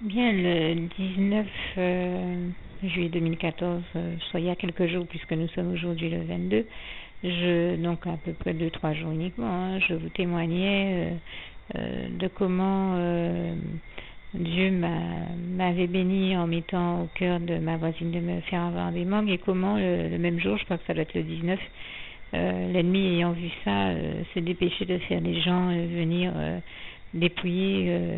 Bien, le 19 juillet 2014, soit il y a quelques jours, puisque nous sommes aujourd'hui le 22, donc à peu près 2-3 jours uniquement, hein, je vous témoignais de comment Dieu m'avait béni en mettant au cœur de ma voisine de me faire avoir des mangues, et comment le même jour, je crois que ça doit être le 19, l'ennemi ayant vu ça s'est dépêché de faire des gens venir dépouiller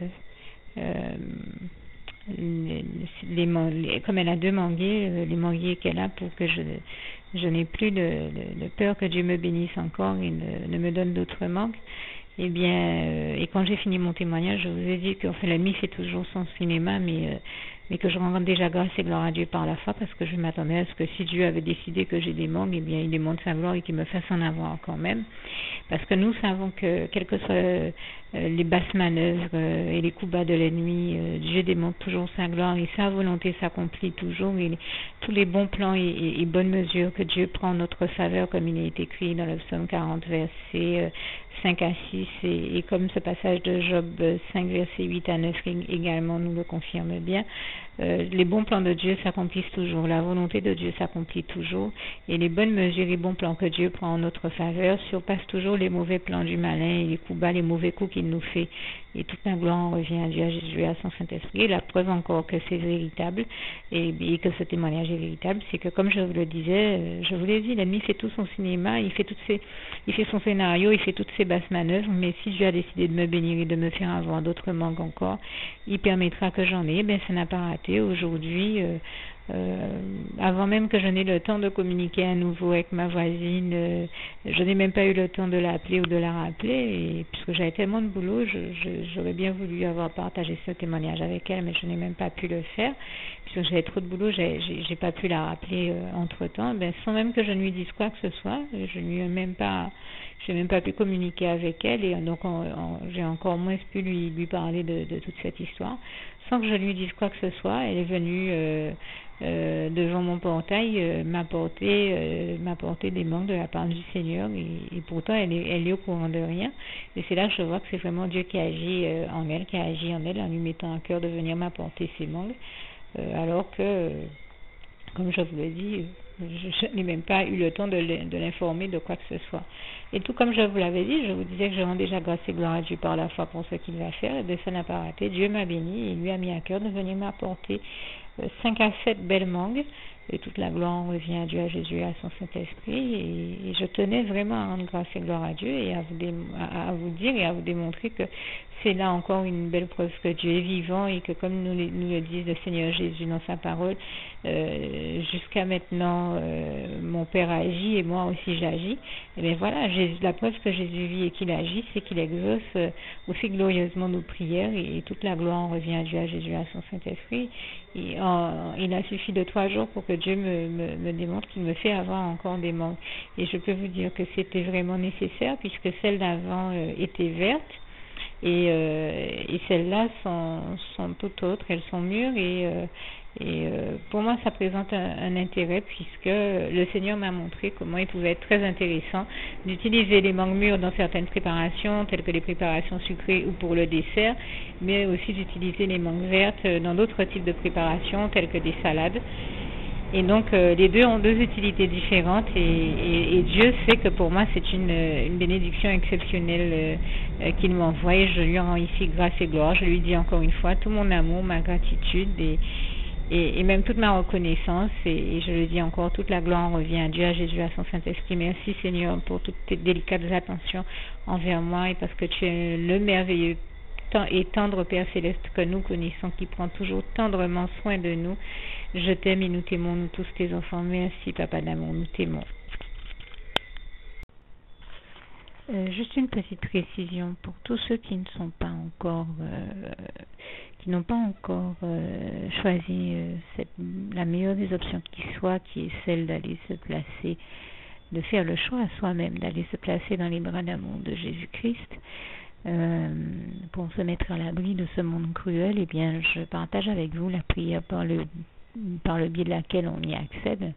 comme elle a deux manguiers, les manguiers qu'elle a, pour que je n'ai plus de peur, que Dieu me bénisse encore et ne me donne d'autres manques. Eh bien, et quand j'ai fini mon témoignage, je vous ai dit que l'ennemi fait toujours son cinéma, mais que je rends déjà grâce et gloire à Dieu par la foi, parce que je m'attendais à ce que si Dieu avait décidé que j'ai des manques, eh bien, il démontre sa gloire et qu'il me fasse en avoir quand même. Parce que nous savons que, quelles que soient les basses manœuvres et les coups bas de l'ennemi, Dieu démontre toujours sa gloire et sa volonté s'accomplit toujours. Et tous les bons plans et bonnes mesures que Dieu prend en notre faveur, comme il est écrit dans le psaume 40, versets 5 à 6, et comme ce passage de Job 5, versets 8 à 9 également nous le confirme bien. Les bons plans de Dieu s'accomplissent toujours, la volonté de Dieu s'accomplit toujours, et les bonnes mesures et bons plans que Dieu prend en notre faveur surpassent toujours les mauvais plans du malin et les coups bas, les mauvais coups qu'il nous fait. Et toute la gloire en revient à Dieu, à Jésus, à son Saint-Esprit. Et la preuve encore que c'est véritable et que ce témoignage est véritable, c'est que, comme je vous le disais, je vous l'ai dit, l'ennemi fait tout son cinéma, il fait son scénario, il fait toutes ses basses manœuvres, mais si Dieu a décidé de me bénir et de me faire avoir d'autres manques encore, il permettra que j'en ai. Ben, ça n'a pas raté. Aujourd'hui, avant même que je n'ai le temps de communiquer à nouveau avec ma voisine, je n'ai même pas eu le temps de l'appeler ou de la rappeler, et puisque j'avais tellement de boulot, j'aurais bien voulu avoir partagé ce témoignage avec elle, mais je n'ai même pas pu le faire, puisque j'avais trop de boulot, j'ai pas pu la rappeler entre temps, ben, sans même que je ne lui dise quoi que ce soit. Je n'ai même pas pu communiquer avec elle, et donc j'ai encore moins pu lui parler de toute cette histoire, sans que je lui dise quoi que ce soit. Elle est venue devant mon portail m'apporter des manques de la part du Seigneur, et pourtant elle est au courant de rien. Et c'est là que je vois que c'est vraiment Dieu qui agit en elle, en lui mettant à cœur de venir m'apporter ces manques, alors que, comme je vous l'ai dit, je n'ai même pas eu le temps de l'informer de quoi que ce soit. Et tout comme je vous l'avais dit, je vous disais que je rends déjà grâce et gloire à Dieu par la foi pour ce qu'il va faire, et bien ça n'a pas raté. Dieu m'a béni et lui a mis à cœur de venir m'apporter 5 à 7 belles mangues, et toute la gloire en revient à Dieu, à Jésus, à son Saint-Esprit, et je tenais vraiment à rendre grâce et gloire à Dieu, et à vous dire et à vous démontrer que c'est là encore une belle preuve que Dieu est vivant, et que, comme nous le dit le Seigneur Jésus dans sa parole, jusqu'à maintenant mon Père agit et moi aussi j'agis. Et bien voilà, la preuve que Jésus vit et qu'il agit, c'est qu'il exauce aussi glorieusement nos prières, et toute la gloire en revient à Dieu, à Jésus, à son Saint-Esprit. Il a suffi de 3 jours pour que Dieu me démontre qu'il me fait avoir encore des manques. Et je peux vous dire que c'était vraiment nécessaire, puisque celles d'avant étaient vertes, et celles-là sont toutes autres, elles sont mûres, et pour moi ça présente un intérêt, puisque le Seigneur m'a montré comment il pouvait être très intéressant d'utiliser les mangues mûres dans certaines préparations, telles que les préparations sucrées ou pour le dessert, mais aussi d'utiliser les mangues vertes dans d'autres types de préparations, telles que des salades. Et donc les deux ont deux utilités différentes, et Dieu sait que pour moi c'est une bénédiction exceptionnelle qu'il m'envoie, et je lui rends ici grâce et gloire. Je lui dis encore une fois tout mon amour, ma gratitude, et même toute ma reconnaissance, et je le dis encore, toute la gloire en revient à Dieu, à Jésus, à son Saint-Esprit. Merci Seigneur pour toutes tes délicates attentions envers moi, et parce que tu es le merveilleux et tendre Père Céleste que nous connaissons, qui prend toujours tendrement soin de nous. Je t'aime et nous t'aimons, nous tous tes enfants. Merci Papa d'amour, nous t'aimons. Juste une petite précision pour tous ceux qui ne sont pas encore qui n'ont pas encore choisi la meilleure des options qui soit, qui est celle d'aller se placer, de faire le choix à soi-même, d'aller se placer dans les bras d'amour de Jésus-Christ, pour se mettre à l'abri de ce monde cruel. Eh bien, je partage avec vous la prière par le biais de laquelle on y accède.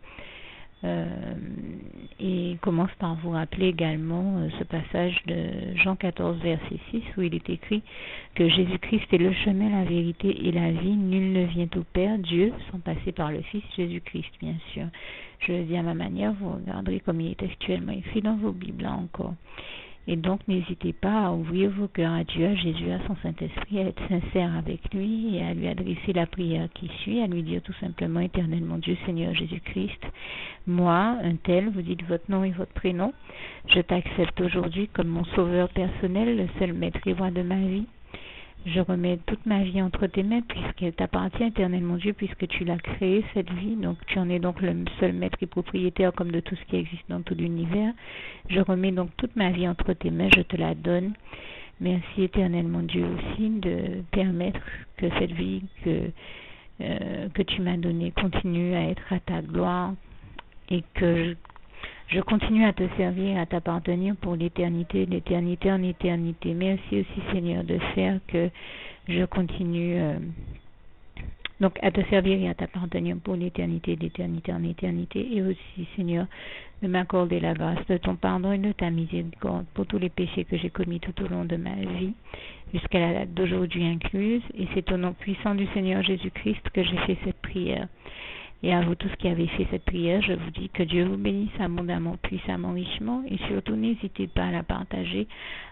Et commence par vous rappeler également ce passage de Jean 14, verset 6, où il est écrit que Jésus-Christ est le chemin, la vérité et la vie. Nul ne vient au Père, Dieu, sans passer par le Fils Jésus-Christ, bien sûr. Je le dis à ma manière, vous regarderez comme il est actuellement écrit dans vos Bibles là encore. Et donc, n'hésitez pas à ouvrir vos cœurs à Dieu, à Jésus, à son Saint-Esprit, à être sincère avec lui et à lui adresser la prière qui suit, à lui dire tout simplement, Éternel mon Dieu, Seigneur Jésus-Christ, moi, un tel, vous dites votre nom et votre prénom, je t'accepte aujourd'hui comme mon sauveur personnel, le seul maître et roi de ma vie. Je remets toute ma vie entre tes mains puisqu'elle t'appartient, Éternel mon Dieu, puisque tu l'as créée, cette vie. Donc tu en es donc le seul maître et propriétaire comme de tout ce qui existe dans tout l'univers. Je remets donc toute ma vie entre tes mains, je te la donne. Merci, Éternel mon Dieu, aussi de permettre que cette vie que tu m'as donnée continue à être à ta gloire et que je continue à te servir, à t'appartenir pour l'éternité, d'éternité en éternité. Merci aussi, Seigneur, de faire que je continue donc à te servir et à t'appartenir pour l'éternité, d'éternité en éternité. Et aussi, Seigneur, de m'accorder la grâce de ton pardon et de ta miséricorde pour tous les péchés que j'ai commis tout au long de ma vie, jusqu'à la date d'aujourd'hui incluse. Et c'est au nom puissant du Seigneur Jésus-Christ que j'ai fait cette prière. Et à vous tous qui avez fait cette prière, je vous dis que Dieu vous bénisse abondamment, puissamment, richement, et surtout n'hésitez pas à la partager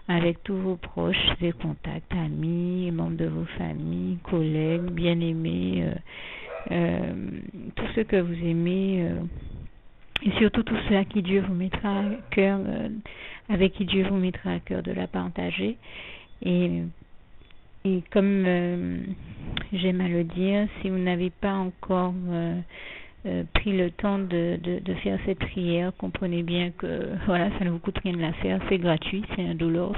avec tous vos proches et contacts, amis, membres de vos familles, collègues, bien-aimés, tous ceux que vous aimez, et surtout tous ceux à qui Dieu vous mettra à cœur, avec qui Dieu vous mettra à cœur de la partager. Et comme j'aime à le dire, si vous n'avez pas encore pris le temps de faire cette prière, comprenez bien que voilà, ça ne vous coûte rien de la faire, c'est gratuit, c'est indolore,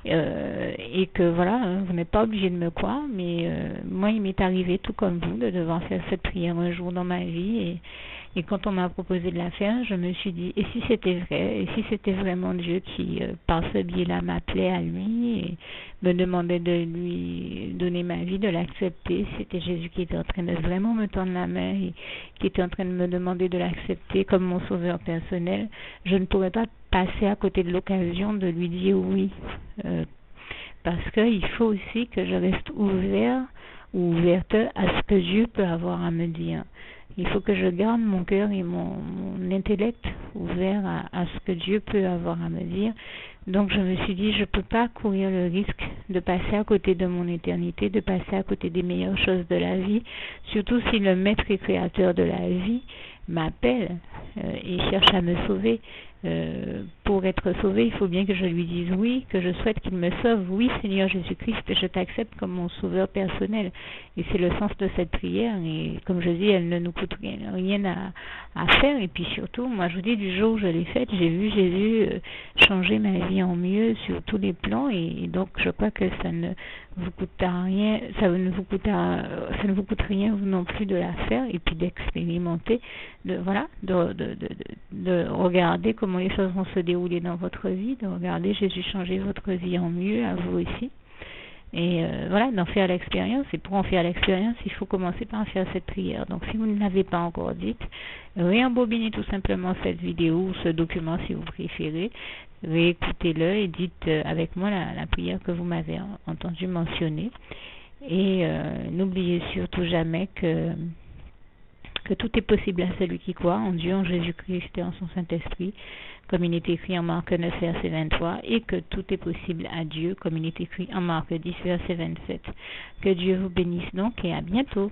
et que voilà, vous n'êtes pas obligé de me croire, mais moi il m'est arrivé tout comme vous de devoir faire cette prière un jour dans ma vie, et quand on m'a proposé de la faire, je me suis dit, et si c'était vrai, et si c'était vraiment Dieu qui, par ce biais-là, m'appelait à lui et me demandait de lui donner ma vie, de l'accepter, c'était Jésus qui était en train de vraiment me tendre la main et qui était en train de me demander de l'accepter comme mon sauveur personnel, je ne pourrais pas passer à côté de l'occasion de lui dire oui, parce qu'il faut aussi que je reste ouvert ou ouverte à ce que Dieu peut avoir à me dire. Il faut que je garde mon cœur et mon intellect ouverts à ce que Dieu peut avoir à me dire. Donc je me suis dit, je ne peux pas courir le risque de passer à côté de mon éternité, de passer à côté des meilleures choses de la vie, surtout si le maître et créateur de la vie m'appelle et cherche à me sauver. Pour être sauvé, il faut bien que je lui dise oui, que je souhaite qu'il me sauve. Oui, Seigneur Jésus-Christ, je t'accepte comme mon sauveur personnel. Et c'est le sens de cette prière. Et comme je dis, elle ne nous coûte rien à faire. Et puis surtout, moi je vous dis, du jour où je l'ai faite, j'ai vu Jésus changer ma vie en mieux sur tous les plans. Et donc je crois que ça ne vous coûtera rien, ça ne vous coûte rien vous non plus de la faire et puis d'expérimenter, de regarder comment les choses vont se dérouler dans votre vie, de regarder Jésus changer votre vie en mieux, à vous aussi. Et d'en faire l'expérience. Et pour en faire l'expérience, il faut commencer par faire cette prière. Donc si vous ne l'avez pas encore dite, réembobinez tout simplement cette vidéo ou ce document si vous préférez, réécoutez-le et dites avec moi la prière que vous m'avez entendu mentionner. Et n'oubliez surtout jamais que tout est possible à celui qui croit en Dieu, en Jésus-Christ et en son Saint-Esprit, comme il est écrit en Marc 9, verset 23, et que tout est possible à Dieu, comme il est écrit en Marc 10, verset 27. Que Dieu vous bénisse donc et à bientôt.